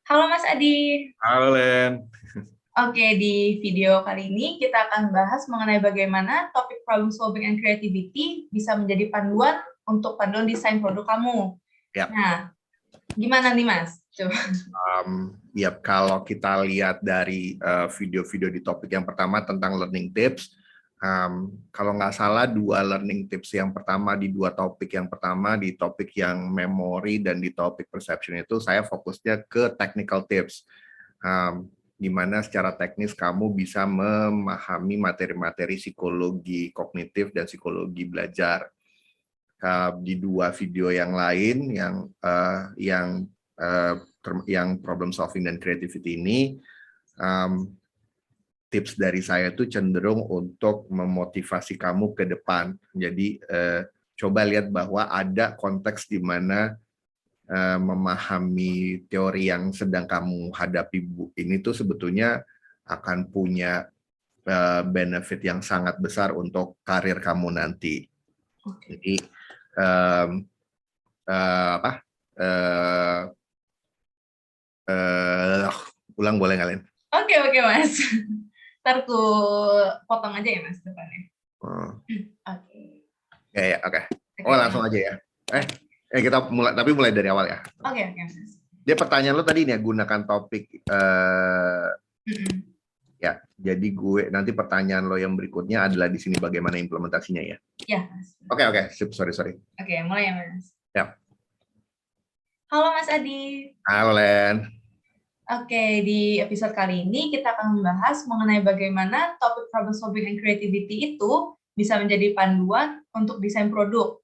Halo Mas Adi. Halo Len. Oke, di video kali ini kita akan bahas mengenai bagaimana topik problem solving and creativity bisa menjadi panduan desain produk kamu. Ya, Nah, gimana nih Mas? Coba. ya kalau kita lihat dari video-video di topik yang pertama tentang learning tips, kalau nggak salah dua learning tips yang pertama di dua topik yang pertama di topik yang memory dan di topik perception itu saya fokusnya ke technical tips, di mana secara teknis kamu bisa memahami materi-materi psikologi kognitif dan psikologi belajar. Di dua video yang lain yang problem solving dan creativity ini, tips dari saya itu cenderung untuk memotivasi kamu ke depan. Jadi coba lihat bahwa ada konteks di mana memahami teori yang sedang kamu hadapi ini tuh sebetulnya akan punya benefit yang sangat besar untuk karir kamu nanti. Jadi apa? Ulang boleh nggak, Len? Oke Mas. Ntar ku potong aja ya Mas depannya. Oke. Ya, oke. Oh, langsung aja ya. Kita mulai dari awal ya. Oke Mas. Dia pertanyaan lo tadi nih, gunakan topik ya. Jadi nanti pertanyaan lo yang berikutnya adalah di sini bagaimana implementasinya ya. Ya Mas. Oke. Sorry. Oke, mulai ya Mas. Ya. Halo Mas Adi. Halo Len. Oke, di episode kali ini kita akan membahas mengenai bagaimana topik problem solving and creativity itu bisa menjadi panduan untuk desain produk.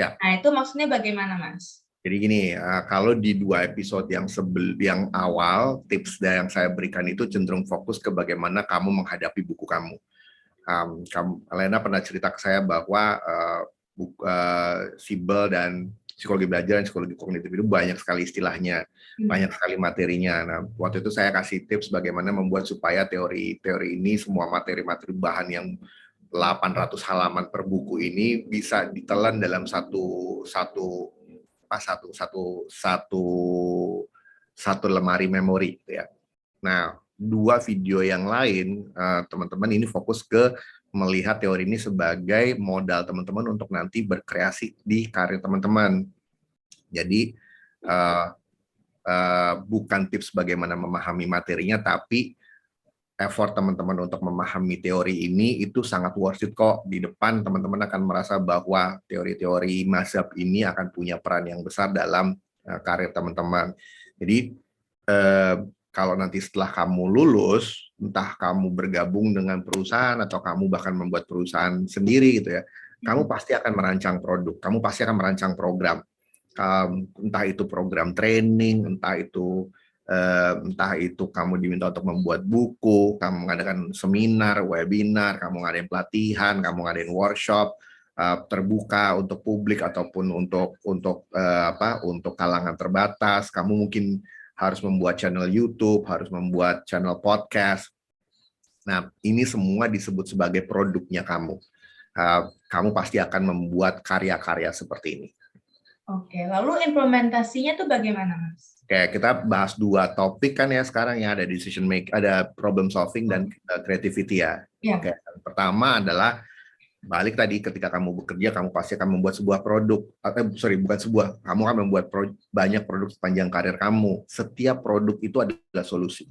Ya. Nah, itu maksudnya bagaimana, Mas? Jadi gini, kalau di dua episode yang awal, tips yang saya berikan itu cenderung fokus ke bagaimana kamu menghadapi buku kamu. Lena pernah cerita ke saya bahwa Siebel dan psikologi belajar dan psikologi kognitif itu banyak sekali istilahnya, banyak sekali materinya. Nah, waktu itu saya kasih tips bagaimana membuat supaya teori ini, semua materi-materi bahan yang 800 halaman per buku ini bisa ditelan dalam satu lemari memori gitu ya. Nah, dua video yang lain, teman-teman ini fokus ke melihat teori ini sebagai modal teman-teman untuk nanti berkreasi di karir teman-teman. Jadi bukan tips bagaimana memahami materinya, tapi effort teman-teman untuk memahami teori ini itu sangat worth it kok. Di depan teman-teman akan merasa bahwa teori-teori mazhab ini akan punya peran yang besar dalam karir teman-teman. Jadi kalau nanti setelah kamu lulus, entah kamu bergabung dengan perusahaan atau kamu bahkan membuat perusahaan sendiri gitu ya, kamu pasti akan merancang produk, kamu pasti akan merancang program, entah itu program training, entah itu kamu diminta untuk membuat buku, kamu mengadakan seminar, webinar, kamu ngadain pelatihan, kamu ngadain workshop terbuka untuk publik ataupun untuk kalangan terbatas. Kamu mungkin harus membuat channel YouTube, harus membuat channel podcast. Nah, ini semua disebut sebagai produknya kamu. Kamu pasti akan membuat karya-karya seperti ini. Oke, lalu implementasinya tuh bagaimana, Mas? Oke, kita bahas dua topik kan ya sekarang ya, ada decision making, ada problem solving dan creativity ya. Oke, pertama adalah balik tadi, ketika kamu bekerja, kamu pasti akan membuat sebuah produk. Kamu akan membuat banyak produk sepanjang karir kamu. Setiap produk itu adalah solusi.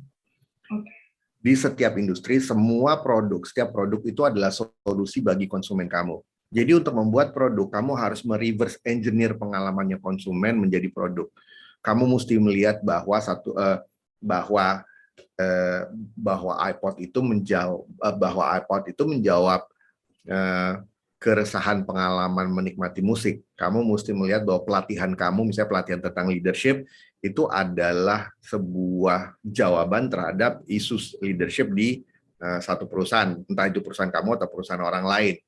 Di setiap industri, setiap produk itu adalah solusi bagi konsumen kamu. Jadi untuk membuat produk, kamu harus mereverse engineer pengalamannya konsumen menjadi produk. Kamu mesti melihat bahwa iPod itu menjawab keresahan pengalaman menikmati musik. Kamu mesti melihat bahwa pelatihan kamu, misalnya pelatihan tentang leadership, itu adalah sebuah jawaban terhadap isu leadership di satu perusahaan, entah itu perusahaan kamu atau perusahaan orang lain.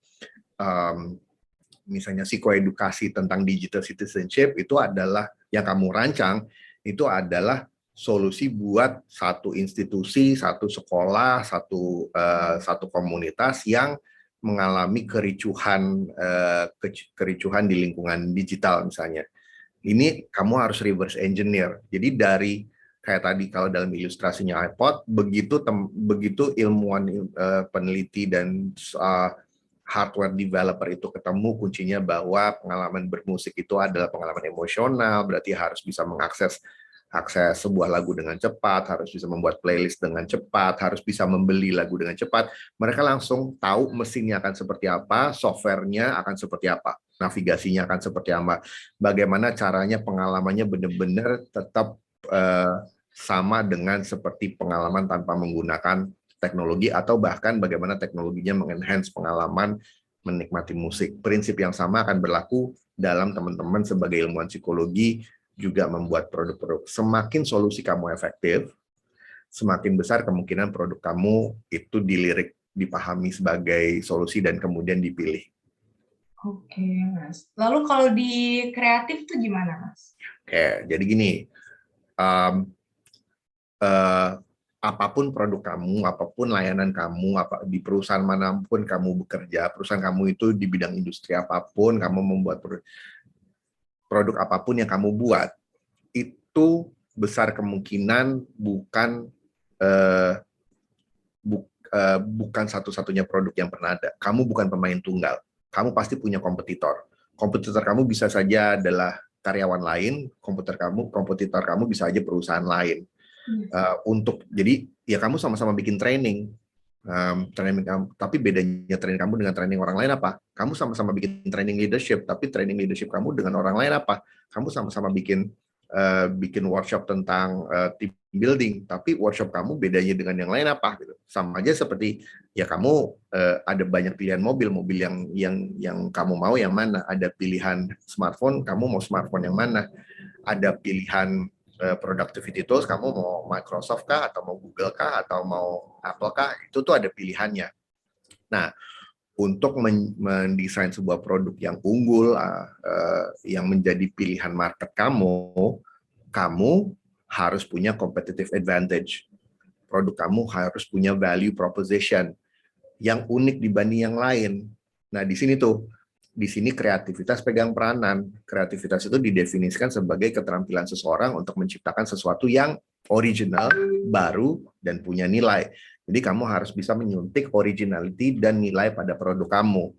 Misalnya psikoedukasi tentang digital citizenship, itu adalah yang kamu rancang, itu adalah solusi buat satu institusi, satu sekolah, satu komunitas yang mengalami kericuhan di lingkungan digital misalnya. Ini kamu harus reverse engineer. Jadi kayak tadi kalau dalam ilustrasinya iPod, begitu ilmuwan peneliti dan hardware developer itu ketemu, kuncinya bahwa pengalaman bermusik itu adalah pengalaman emosional, berarti harus bisa mengakses sebuah lagu dengan cepat, harus bisa membuat playlist dengan cepat, harus bisa membeli lagu dengan cepat. Mereka langsung tahu mesinnya akan seperti apa, softwarenya akan seperti apa, navigasinya akan seperti apa, bagaimana caranya pengalamannya benar-benar tetap sama dengan seperti pengalaman tanpa menggunakan teknologi, atau bahkan bagaimana teknologinya mengenhance pengalaman menikmati musik. Prinsip yang sama akan berlaku dalam teman-teman sebagai ilmuwan psikologi juga membuat produk-produk. Semakin solusi kamu efektif, semakin besar kemungkinan produk kamu itu dilirik, dipahami sebagai solusi dan kemudian dipilih. Oke, Mas. Lalu kalau di kreatif tuh gimana, Mas? Oke, jadi gini, apapun produk kamu, apapun layanan kamu, di perusahaan manapun kamu bekerja, perusahaan kamu itu di bidang industri apapun, kamu membuat produk apapun yang kamu buat, itu besar kemungkinan bukan satu-satunya produk yang pernah ada. Kamu bukan pemain tunggal. Kamu pasti punya kompetitor. Kompetitor kamu bisa saja adalah karyawan lain, kompetitor kamu bisa aja perusahaan lain. Jadi ya kamu sama-sama bikin training, tapi bedanya training kamu dengan training orang lain apa? Kamu sama-sama bikin training leadership, tapi training leadership kamu dengan orang lain apa? Kamu sama-sama bikin workshop tentang team building, tapi workshop kamu bedanya dengan yang lain apa? Gitu. Sama aja seperti ya kamu ada banyak pilihan mobil yang kamu mau yang mana? Ada pilihan smartphone, kamu mau smartphone yang mana? Ada pilihan productivity tools, kamu mau Microsoft kah, atau mau Google kah, atau mau Apple kah, itu tuh ada pilihannya. Nah, untuk mendesain sebuah produk yang unggul, yang menjadi pilihan market kamu harus punya competitive advantage. Produk kamu harus punya value proposition yang unik dibanding yang lain. Nah, di sini kreativitas pegang peranan. Kreativitas itu didefinisikan sebagai keterampilan seseorang untuk menciptakan sesuatu yang original, baru, dan punya nilai. Jadi kamu harus bisa menyuntik originality dan nilai pada produk kamu.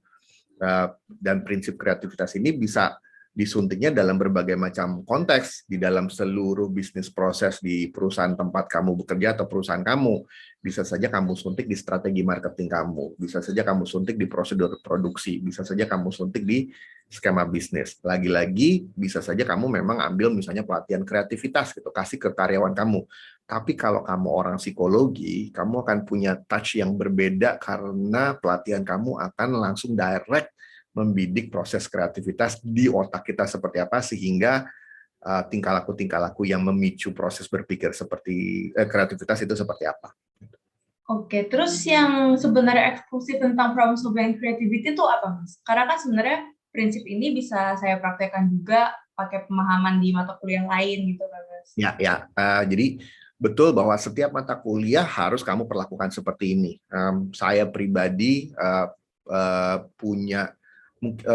Dan prinsip kreativitas ini bisa disuntiknya dalam berbagai macam konteks, di dalam seluruh bisnis proses di perusahaan tempat kamu bekerja atau perusahaan kamu. Bisa saja kamu suntik di strategi marketing kamu, bisa saja kamu suntik di prosedur produksi, bisa saja kamu suntik di skema bisnis. Lagi-lagi bisa saja kamu memang ambil misalnya pelatihan kreativitas gitu, kasih ke karyawan kamu. Tapi kalau kamu orang psikologi, kamu akan punya touch yang berbeda karena pelatihan kamu akan langsung direct membidik proses kreativitas di otak kita seperti apa, sehingga tingkah laku yang memicu proses berpikir seperti kreativitas itu seperti apa. Oke, terus yang sebenarnya eksklusif tentang problem solving and creativity itu apa, Mas? Karena kan sebenarnya prinsip ini bisa saya praktekkan juga pakai pemahaman di mata kuliah lain gitu kan, Mas? Ya. Jadi betul bahwa setiap mata kuliah harus kamu perlakukan seperti ini. Saya pribadi punya,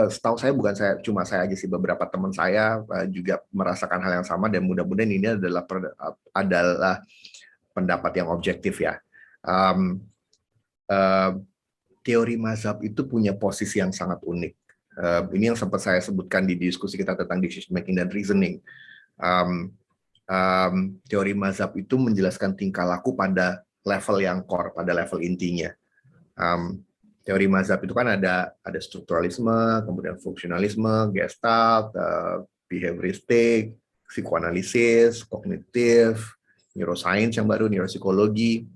setahu saya bukan cuma saya aja sih, beberapa teman saya juga merasakan hal yang sama, dan mudah-mudahan ini adalah pendapat yang objektif ya. Teori mazhab itu punya posisi yang sangat unik. Ini yang sempat saya sebutkan di diskusi kita tentang decision making dan reasoning. Teori mazhab itu menjelaskan tingkah laku pada level yang core, pada level intinya. Teori mazhab itu kan ada strukturalisme, kemudian fungsionalisme, gestalt, behavioristik, psikoanalisis, kognitif, neuroscience yang baru, neuropsikologi.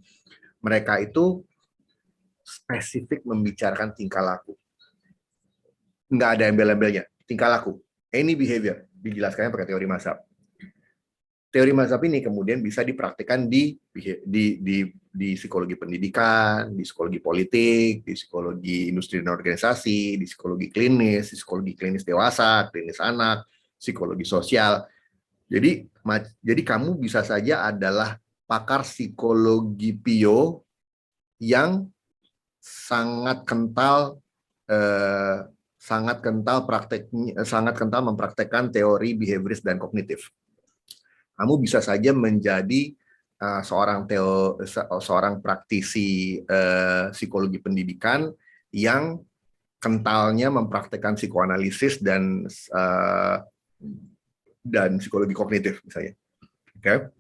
Mereka itu spesifik membicarakan tingkah laku. Nggak ada embel-embelnya, tingkah laku. Any behavior dijelaskannya pakai teori mazhab. Teori mazhab ini kemudian bisa dipraktikkan di psikologi pendidikan, di psikologi politik, di psikologi industri dan organisasi, di psikologi klinis dewasa, klinis anak, psikologi sosial. Jadi kamu bisa saja adalah pakar psikologi Pio yang sangat kental mempraktekkan teori behavioris dan kognitif. kamu bisa saja menjadi seorang praktisi psikologi pendidikan yang kentalnya mempraktekkan psikoanalisis dan psikologi kognitif misalnya. Oke.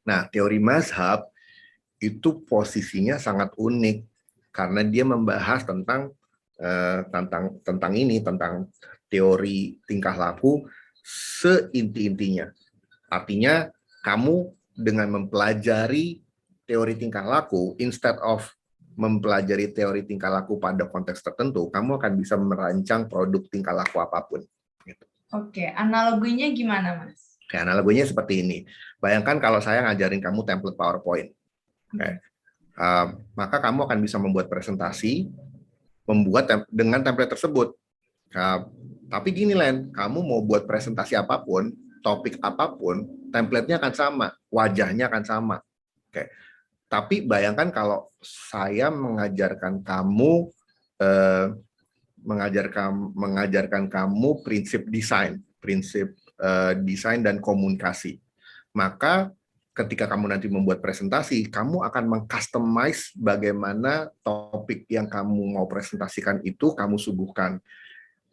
Nah, teori mazhab itu posisinya sangat unik karena dia membahas tentang teori tingkah laku seinti-intinya. Artinya kamu dengan mempelajari teori tingkah laku, instead of mempelajari teori tingkah laku pada konteks tertentu, kamu akan bisa merancang produk tingkah laku apapun. Gitu. Oke, analoginya gimana, Mas? Oke, analoginya seperti ini. Bayangkan kalau saya ngajarin kamu template PowerPoint. Oke. Maka kamu akan bisa membuat presentasi, dengan template tersebut. Tapi gini, Len, kamu mau buat presentasi apapun, topik apapun, template-nya akan sama, wajahnya akan sama. Oke. Tapi bayangkan kalau saya mengajarkan kamu prinsip desain dan komunikasi. Maka ketika kamu nanti membuat presentasi, kamu akan meng-customize bagaimana topik yang kamu mau presentasikan itu kamu suguhkan.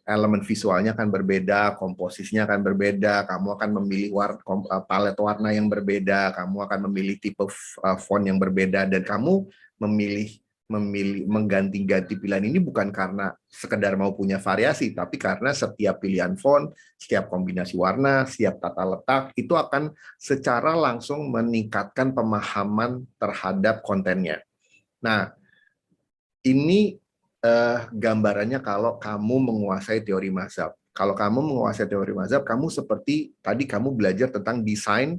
Elemen visualnya akan berbeda, komposisinya akan berbeda, kamu akan memilih palet warna yang berbeda, kamu akan memilih tipe font yang berbeda, dan kamu mengganti-ganti pilihan ini bukan karena sekedar mau punya variasi, tapi karena setiap pilihan font, setiap kombinasi warna, setiap tata letak, itu akan secara langsung meningkatkan pemahaman terhadap kontennya. Nah, ini gambarannya kalau kamu menguasai teori mazhab. Kalau kamu menguasai teori mazhab, kamu seperti tadi kamu belajar tentang desain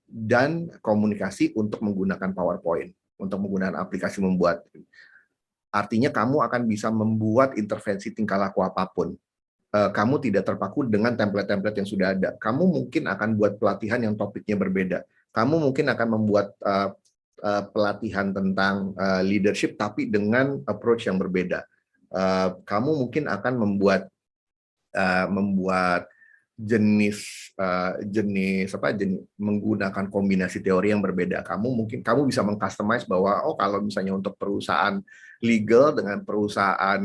dan komunikasi untuk menggunakan PowerPoint, untuk menggunakan aplikasi membuat. Artinya kamu akan bisa membuat intervensi tingkah laku apapun. Kamu tidak terpaku dengan template-template yang sudah ada. Kamu mungkin akan buat pelatihan yang topiknya berbeda. Kamu mungkin akan membuat pelatihan tentang leadership tapi dengan approach yang berbeda. Kamu mungkin akan membuat menggunakan kombinasi teori yang berbeda. Kamu bisa meng-customize bahwa kalau misalnya untuk perusahaan legal dengan perusahaan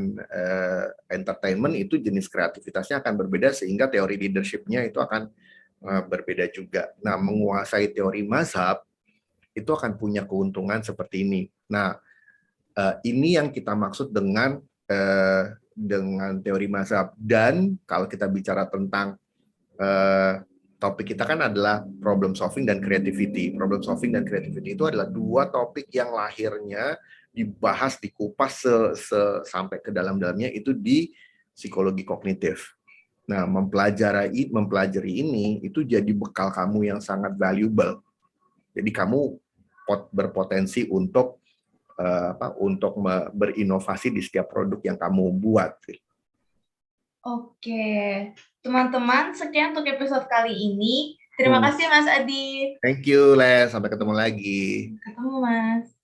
entertainment itu jenis kreativitasnya akan berbeda sehingga teori leadership-nya itu akan berbeda juga. Nah, menguasai teori mazhab itu akan punya keuntungan seperti ini. Nah, ini yang kita maksud dengan teori mazhab. Dan kalau kita bicara tentang topik kita kan adalah problem solving dan creativity. Problem solving dan creativity itu adalah dua topik yang lahirnya dibahas, dikupas sampai ke dalam-dalamnya itu di psikologi kognitif. Nah, mempelajari ini itu jadi bekal kamu yang sangat valuable. Jadi kamu berpotensi untuk berinovasi di setiap produk yang kamu buat. Oke, teman-teman, sekian untuk episode kali ini. Terima kasih, Mas Adi. Thank you, Les. Sampai ketemu lagi. Ketemu, Mas.